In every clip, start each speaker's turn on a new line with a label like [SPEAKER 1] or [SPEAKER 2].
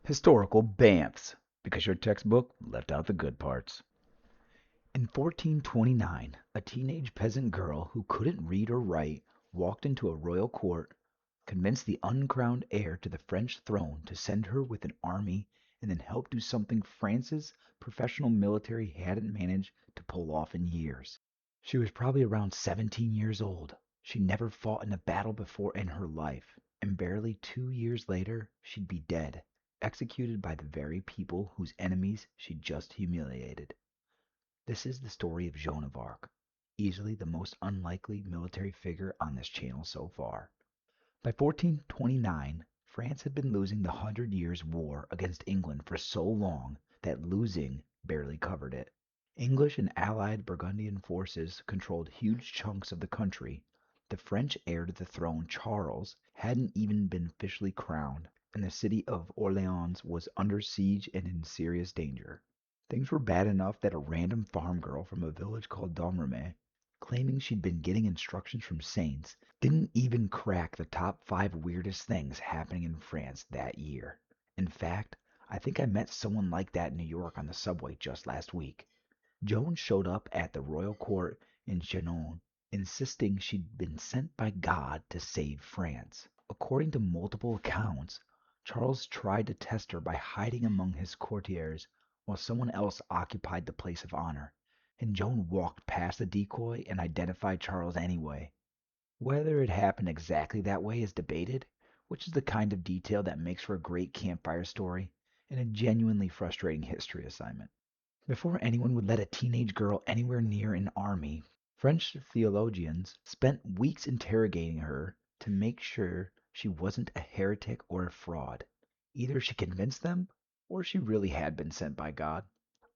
[SPEAKER 1] Historical BAMFs, because your textbook left out the good parts. In 1429, a teenage peasant girl who couldn't read or write walked into a royal court, convinced the uncrowned heir to the French throne to send her with an army and then help do something France's professional military hadn't managed to pull off in years. She was probably around 17 years old. She never fought in a battle before in her life, and barely 2 years later, she'd be dead, executed by the very people whose enemies she'd just humiliated. This is the story of Joan of Arc, easily the most unlikely military figure on this channel so far. By 1429, France had been losing the 100 Years' War against England for so long that losing barely covered it. English and allied Burgundian forces controlled huge chunks of the country. The French heir to the throne, Charles, hadn't even been officially crowned, and the city of Orléans was under siege and in serious danger. Things were bad enough that a random farm girl from a village called Domremy, claiming she'd been getting instructions from saints, didn't even crack the top 5 weirdest things happening in France that year. In fact, I think I met someone like that in New York on the subway just last week. Joan showed up at the royal court in Chinon, insisting she'd been sent by God to save France. According to multiple accounts, Charles tried to test her by hiding among his courtiers while someone else occupied the place of honor, and Joan walked past the decoy and identified Charles anyway. Whether it happened exactly that way is debated, which is the kind of detail that makes for a great campfire story and a genuinely frustrating history assignment. Before anyone would let a teenage girl anywhere near an army, French theologians spent weeks interrogating her to make sure she wasn't a heretic or a fraud. Either she convinced them, or she really had been sent by God.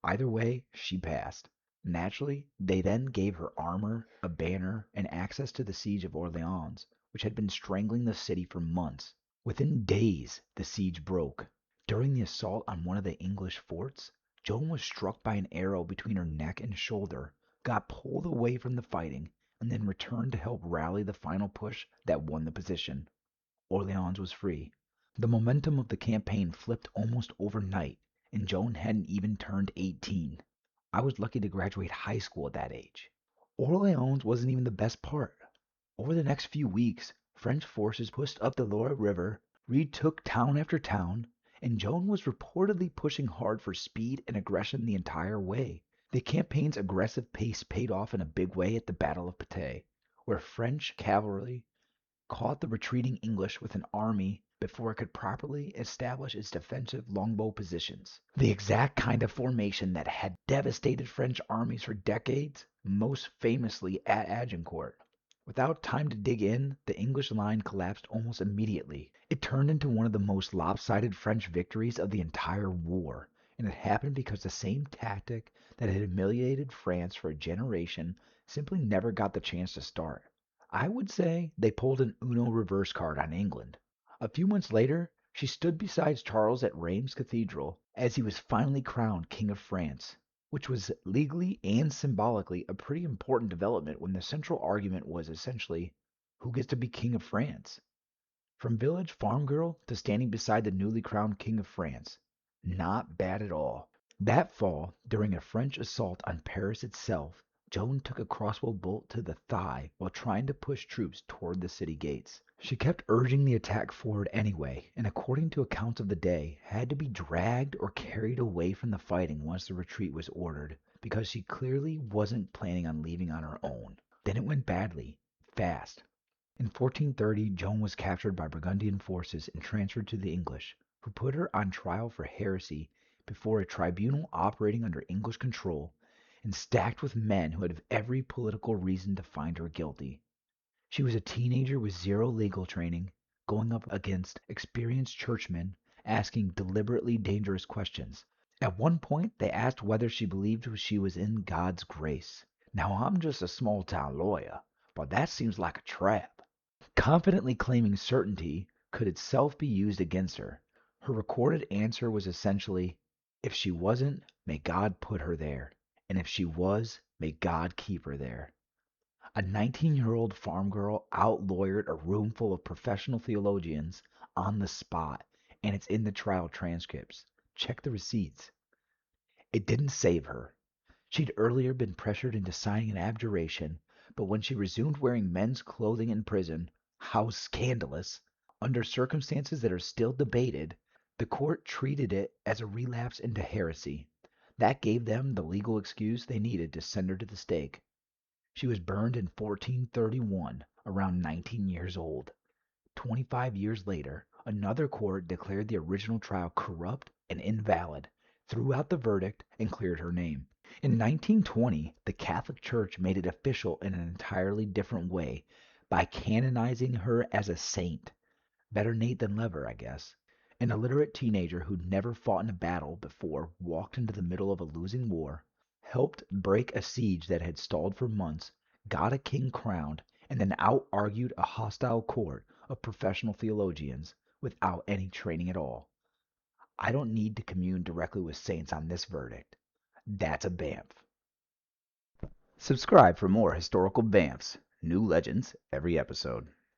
[SPEAKER 1] Either way, she passed. Naturally, they then gave her armor, a banner, and access to the Siege of Orléans, which had been strangling the city for months. Within days, the siege broke. During the assault on one of the English forts, Joan was struck by an arrow between her neck and shoulder, got pulled away from the fighting, and then returned to help rally the final push that won the position. Orléans was free. The momentum of the campaign flipped almost overnight, and Joan hadn't even turned 18. I was lucky to graduate high school at that age. Orléans wasn't even the best part. Over the next few weeks, French forces pushed up the Loire River, retook town after town, and Joan was reportedly pushing hard for speed and aggression the entire way. The campaign's aggressive pace paid off in a big way at the Battle of Patay, where French cavalry caught the retreating English with an army before it could properly establish its defensive longbow positions. The exact kind of formation that had devastated French armies for decades, most famously at Agincourt. Without time to dig in, the English line collapsed almost immediately. It turned into one of the most lopsided French victories of the entire war, and it happened because the same tactic that had humiliated France for a generation simply never got the chance to start. I would say they pulled an Uno reverse card on England. A few months later, she stood beside Charles at Reims Cathedral as he was finally crowned King of France, which was legally and symbolically a pretty important development when the central argument was essentially, who gets to be King of France? From village farm girl to standing beside the newly crowned King of France. Not bad at all. That fall, during a French assault on Paris itself, Joan took a crossbow bolt to the thigh while trying to push troops toward the city gates. She kept urging the attack forward anyway, and according to accounts of the day, had to be dragged or carried away from the fighting once the retreat was ordered, because she clearly wasn't planning on leaving on her own. Then it went badly, fast. In 1430, Joan was captured by Burgundian forces and transferred to the English, who put her on trial for heresy before a tribunal operating under English control and stacked with men who had every political reason to find her guilty. She was a teenager with zero legal training, going up against experienced churchmen, asking deliberately dangerous questions. At one point, they asked whether she believed she was in God's grace. Now, I'm just a small-town lawyer, but that seems like a trap. Confidently claiming certainty could itself be used against her. Her recorded answer was essentially, if she wasn't, may God put her there. And if she was, may God keep her there. A 19-year-old farm girl out-lawyered a room full of professional theologians on the spot and it's in the trial transcripts. Check the receipts. It didn't save her. She'd earlier been pressured into signing an abjuration, but when she resumed wearing men's clothing in prison, how scandalous, under circumstances that are still debated, the court treated it as a relapse into heresy. That gave them the legal excuse they needed to send her to the stake. She was burned in 1431, around 19 years old. 25 years later, another court declared the original trial corrupt and invalid, threw out the verdict, and cleared her name. In 1920, the Catholic Church made it official in an entirely different way by canonizing her as a saint. Better Nate than Lever, I guess. An illiterate teenager who'd never fought in a battle before walked into the middle of a losing war, helped break a siege that had stalled for months, got a king crowned, and then out-argued a hostile court of professional theologians without any training at all. I don't need to commune directly with saints on this verdict. That's a BAMF. Subscribe for more historical BAMFs, new legends every episode.